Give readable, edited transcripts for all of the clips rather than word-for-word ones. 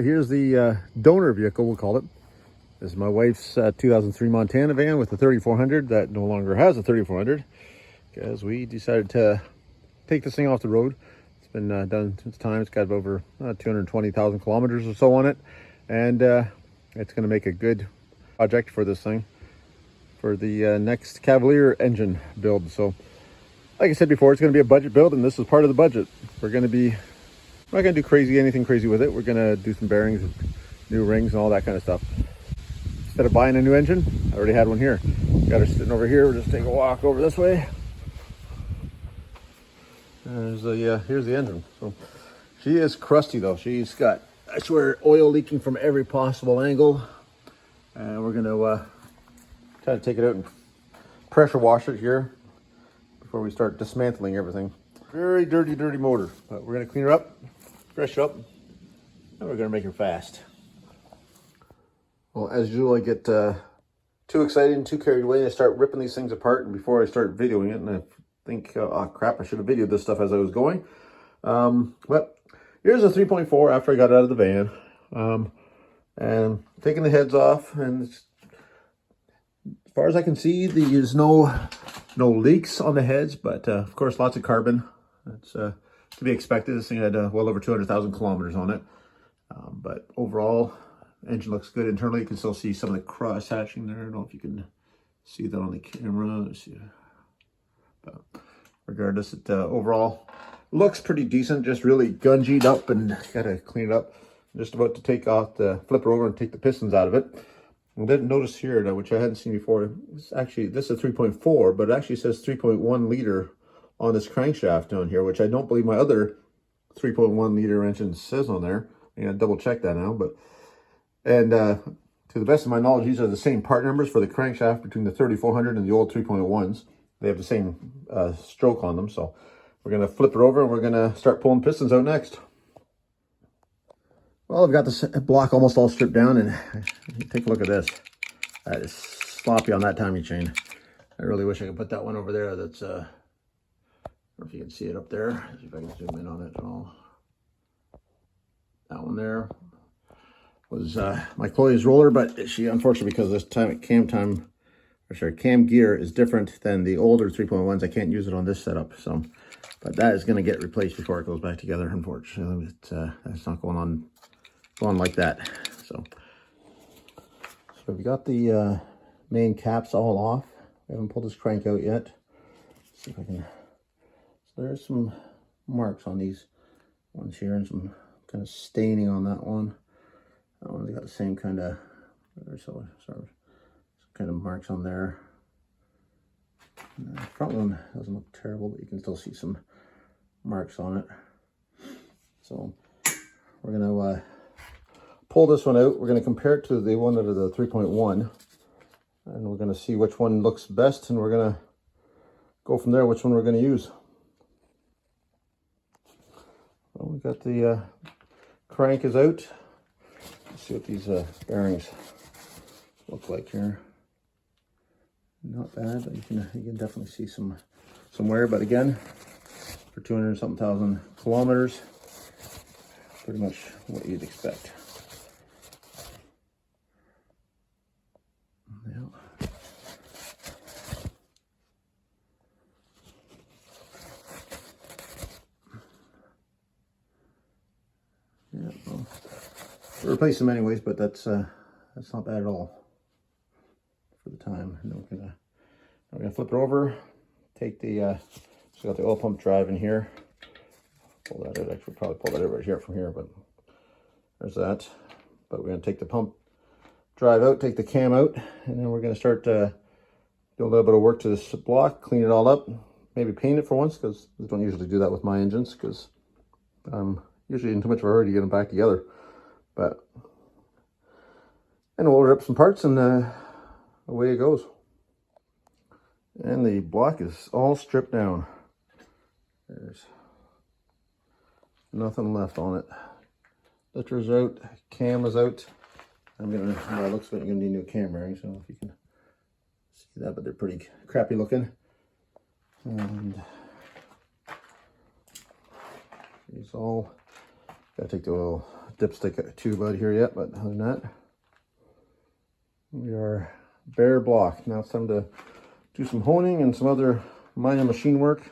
here's the donor vehicle, we'll call it. This is my wife's 2003 Montana van with the 3400 that no longer has a 3400 because we decided to take this thing off the road. It's been done since time. It's got over 220,000 kilometers or so on it, and it's going to make a good project for this thing for the next Cavalier engine build. So like I said before, it's going to be a budget build, and this is part of the budget. We're not going to do anything crazy with it. We're going to do some bearings, new rings, and all that kind of stuff. Instead of buying a new engine, I already had one here. Got her sitting over here. We'll just take a walk over this way. Here's the engine. So she is crusty though. She's got, I swear, oil leaking from every possible angle. And we're going to try to take it out and pressure wash it here before we start dismantling everything. Very dirty motor, but we're going to clean her up, fresh up, and we're going to make her fast. Well, as usual, I get too excited and too carried away. I start ripping these things apart, and before I start videoing it, and I think, oh crap, I should have videoed this stuff as I was going. But here's a 3.4 after I got out of the van, and taking the heads off, and as far as I can see, there's no leaks on the heads, but of course, lots of carbon. That's to be expected. This thing had well over 200,000 kilometers on it. But overall, engine looks good internally. You can still see some of the cross hatching there. I don't know if you can see that on the camera. Let's see. But regardless, it overall looks pretty decent. Just really gungeed up, and gotta clean it up. I'm just about to take off flip it over and take the pistons out of it. I didn't notice here, which I hadn't seen before. This is a 3.4, but it actually says 3.1 liter on this crankshaft down here, which I don't believe my other 3.1 liter engine says on there. I gotta double check that now. And to the best of my knowledge, these are the same part numbers for the crankshaft between the 3400 and the old 3.1s. They have the same stroke on them. So we're gonna flip it over and we're gonna start pulling pistons out next. Well, I've got this block almost all stripped down, and take a look at this. That is sloppy on that timing chain. I really wish I could put that one over there. That's, I don't know if you can see it up there. See if I can zoom in on it at all. That one there was my Chloe's roller, but she, unfortunately, because this cam gear is different than the older 3.1s, I can't use it on this setup. So, but that is going to get replaced before it goes back together. Unfortunately, that's not going on like that. So we got the main caps all off. I haven't pulled this crank out yet. Let's see if I can. So there's some marks on these ones here, and some kind of staining on that one. That one's got the same kind of, some kind of marks on there. And the front one doesn't look terrible, but you can still see some marks on it. So we're gonna pull this one out. We're going to compare it to the one that is the 3.1, and we're going to see which one looks best, and we're going to go from there which one we're going to use. Well, we got the crank is out. Let's see what these bearings look like here. Not bad, but you can definitely see some wear. But again, for 200-something thousand kilometers, pretty much what you'd expect. Yeah, well, we'll replace them anyways, but that's not bad at all for the time. And we're gonna flip it over. Take the so got the oil pump drive in here. Pull that out. Actually, probably pull that out right here from here, but there's that. But we're gonna take the pump drive out, take the cam out, and then we're gonna start do a little bit of work to this block, clean it all up, maybe paint it for once, because I don't usually do that with my engines, because I'm usually in too much of a hurry to get them back together. But and we'll order up some parts, and away it goes. And the block is all stripped down. There's nothing left on it. Litter's out, cam is out. I'm gonna, well, it looks like you're gonna need new cam bearings. I don't know if you can see that, but they're pretty crappy looking. And it's all, gotta take the oil dipstick tube out here yet, but other than that, we are bare block. Now it's time to do some honing and some other minor machine work.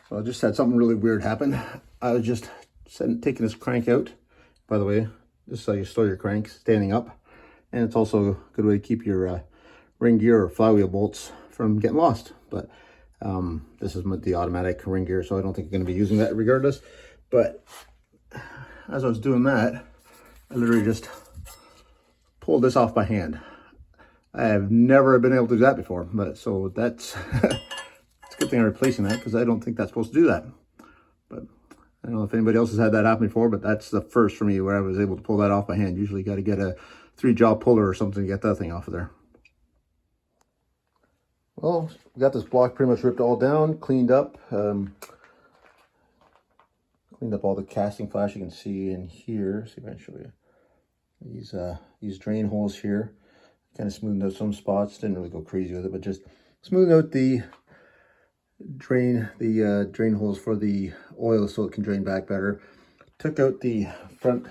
So I just had something really weird happen. I was just taking this crank out. By the way, this is how you store your cranks, standing up. And it's also a good way to keep your ring gear or flywheel bolts from getting lost. But this is the automatic ring gear, so I don't think I'm going to be using that regardless. But as I was doing that, I literally just pulled this off by hand. I have never been able to do that before, but so that's it's a good thing I'm replacing that, because I don't think that's supposed to do that. But I don't know if anybody else has had that happen before, but that's the first for me where I was able to pull that off by hand. Usually you got to get a 3-jaw puller or something to get that thing off of there. Well, we got this block pretty much ripped all down, cleaned up. Cleaned up all the casting flash you can see in here. See if I can show you. These drain holes here. Kind of smoothed out some spots. Didn't really go crazy with it, but just smoothed out the drain holes for the oil so it can drain back better. Took out the front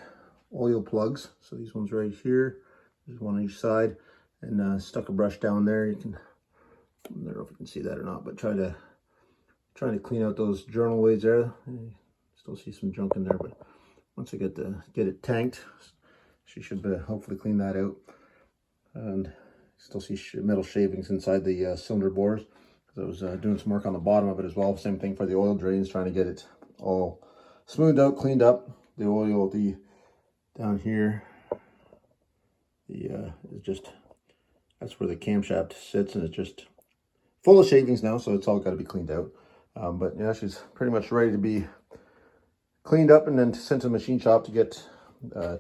oil plugs. So these ones right here. There's one on each side, and stuck a brush down there. You can, I don't know if you can see that or not, but trying to clean out those journal weights there. Still see some junk in there, but once I get it tanked, she should hopefully clean that out. And still see metal shavings inside the cylinder bores, because I was doing some work on the bottom of it as well. Same thing for the oil drains, trying to get it all smoothed out, cleaned up. The oil, down here, is just, that's where the camshaft sits, and it's just full of shavings now, so it's all got to be cleaned out. But yeah, she's pretty much ready to be cleaned up and then sent to the machine shop to get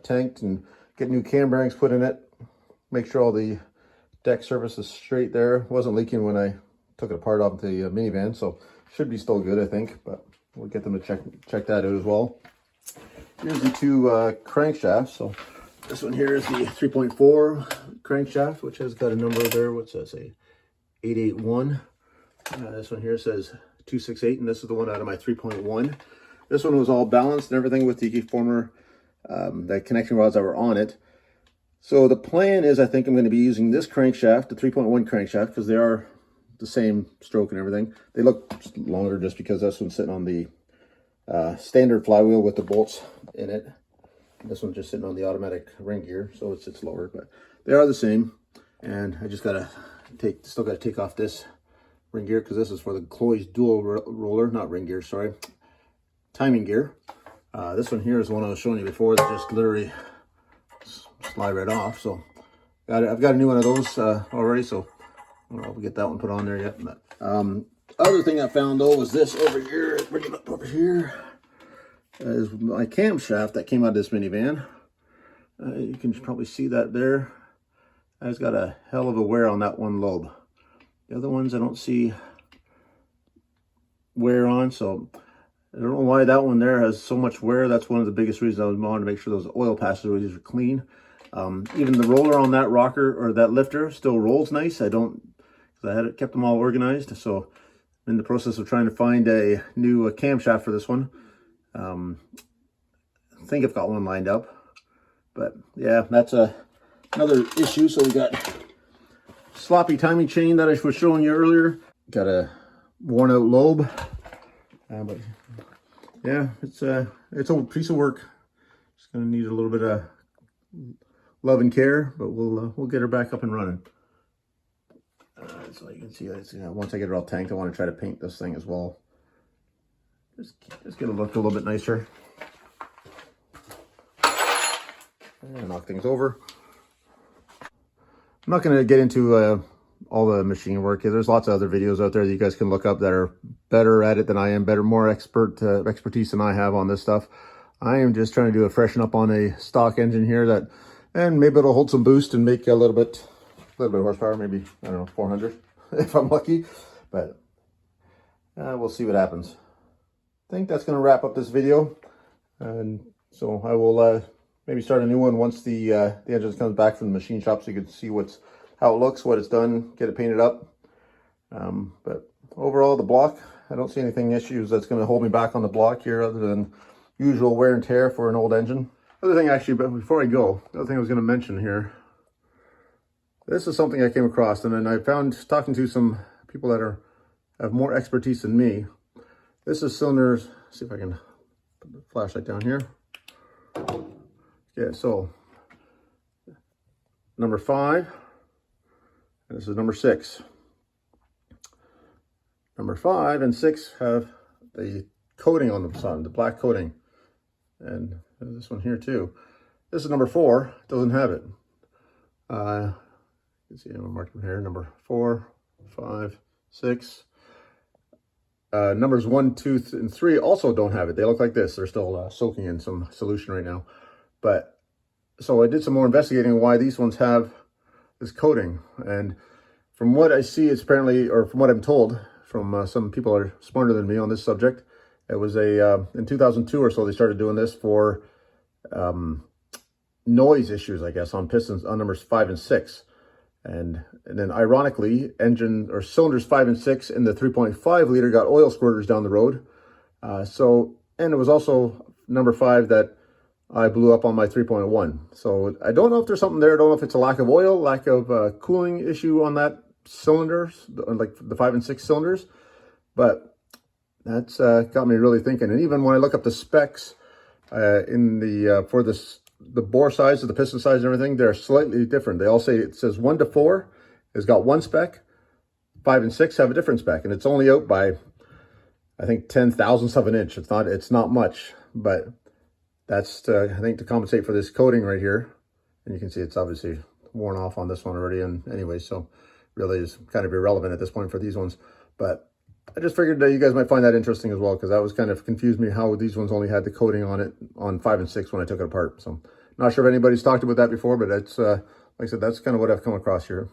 tanked and get new cam bearings put in it. Make sure all the deck surface is straight there. It wasn't leaking when I took it apart off the minivan, so should be still good, I think. But we'll get them to check that out as well. Here's the two crankshafts. So this one here is the 3.4 crankshaft, which has got a number there. What's that say? 881. This one here says 268, and this is the one out of my 3.1. This one was all balanced and everything with the former the connection rods that were on it. So the plan is, I think I'm going to be using this crankshaft, the 3.1 crankshaft, because they are the same stroke and everything. They look longer just because this one's sitting on the standard flywheel with the bolts in it. This one's just sitting on the automatic ring gear, so it sits lower, but they are the same. And I just still got to take off this ring gear, because this is for the Chloe's dual roller, not ring gear, sorry, timing gear. This one here is the one I was showing you before that just literally slide right off. So I've got a new one of those already, so I don't know if we'll get that one put on there yet. But other thing I found though was this over here. Bring it up over here. Is my camshaft that came out of this minivan. You can probably see that there. It's got a hell of a wear on that one lobe. The other ones I don't see wear on, so I don't know why that one there has so much wear. That's one of the biggest reasons I wanted to make sure those oil passageways are clean. Even the roller on that rocker or that lifter still rolls nice. Because I had kept them all organized. So I'm in the process of trying to find a new camshaft for this one. I think I've got one lined up. But yeah, that's another issue. So we got sloppy timing chain that I was showing you earlier. Got a worn out lobe. But yeah, it's a piece of work. It's gonna need a little bit of love and care, but we'll get her back up and running. So you can see, once I get her all tanked, I want to try to paint this thing as well. Just get it look a little bit nicer. And knock things over. I'm not going to get into all the machine work. There's lots of other videos out there that you guys can look up that are better at it than I am, more expertise than I have on this stuff. I am just trying to do a freshen up on a stock engine here and maybe it'll hold some boost and make a little bit of horsepower, maybe, I don't know, 400 if I'm lucky, but we'll see what happens. I think that's going to wrap up this video, and so I will maybe start a new one once the engine comes back from the machine shop, so you can see how it looks, what it's done, get it painted up. But overall, the block, I don't see anything issues that's going to hold me back on the block here, other than usual wear and tear for an old engine. Other thing actually, but before I go, the other thing I was going to mention here, this is something I came across, and then I found talking to some people that have more expertise than me. This is cylinders, see if I can put the flashlight down here. Yeah, so number 5, and this is number 6. Number 5 and 6 have the coating on the sun, the black coating. And this one here too. This is number 4, doesn't have it. You can see I'm marking here, number 4, 5, 6. Numbers 1, 2, and 3 also don't have it. They look like this. They're still soaking in some solution right now. But so I did some more investigating why these ones have this coating. And from what I see, it's apparently, or from what I'm told, from some people that are smarter than me on this subject, it was in 2002 or so, they started doing this for noise issues, I guess, on pistons, on numbers 5 and 6. And then ironically, engine or cylinders 5 and 6 in the 3.5 liter got oil squirters down the road. And it was also number 5 that I blew up on my 3.1. So I don't know if there's something there. I don't know if it's a lack of oil, lack of cooling issue on that cylinders, like the 5 and 6 cylinders. But that's got me really thinking. And even when I look up the specs in the for the bore size of the piston size and everything, they're slightly different. They all say, it says 1 to 4 has got one spec, 5 and 6 have a different spec, and it's only out by, I think, 0.010 of an inch. It's not much, but that's I think to compensate for this coating right here. And you can see it's obviously worn off on this one already. And anyway, so really is kind of irrelevant at this point for these ones. But I just figured that you guys might find that interesting as well, because that was kind of confused me how these ones only had the coating on it on 5 and 6 when I took it apart. So not sure if anybody's talked about that before, but it's like I said, that's kind of what I've come across here.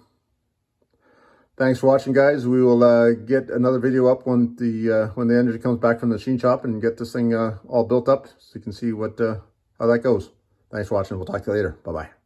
Thanks for watching, guys. We will get another video up when the engine comes back from the machine shop and get this thing all built up, so you can see what how that goes. Thanks for watching. We'll talk to you later. Bye-bye.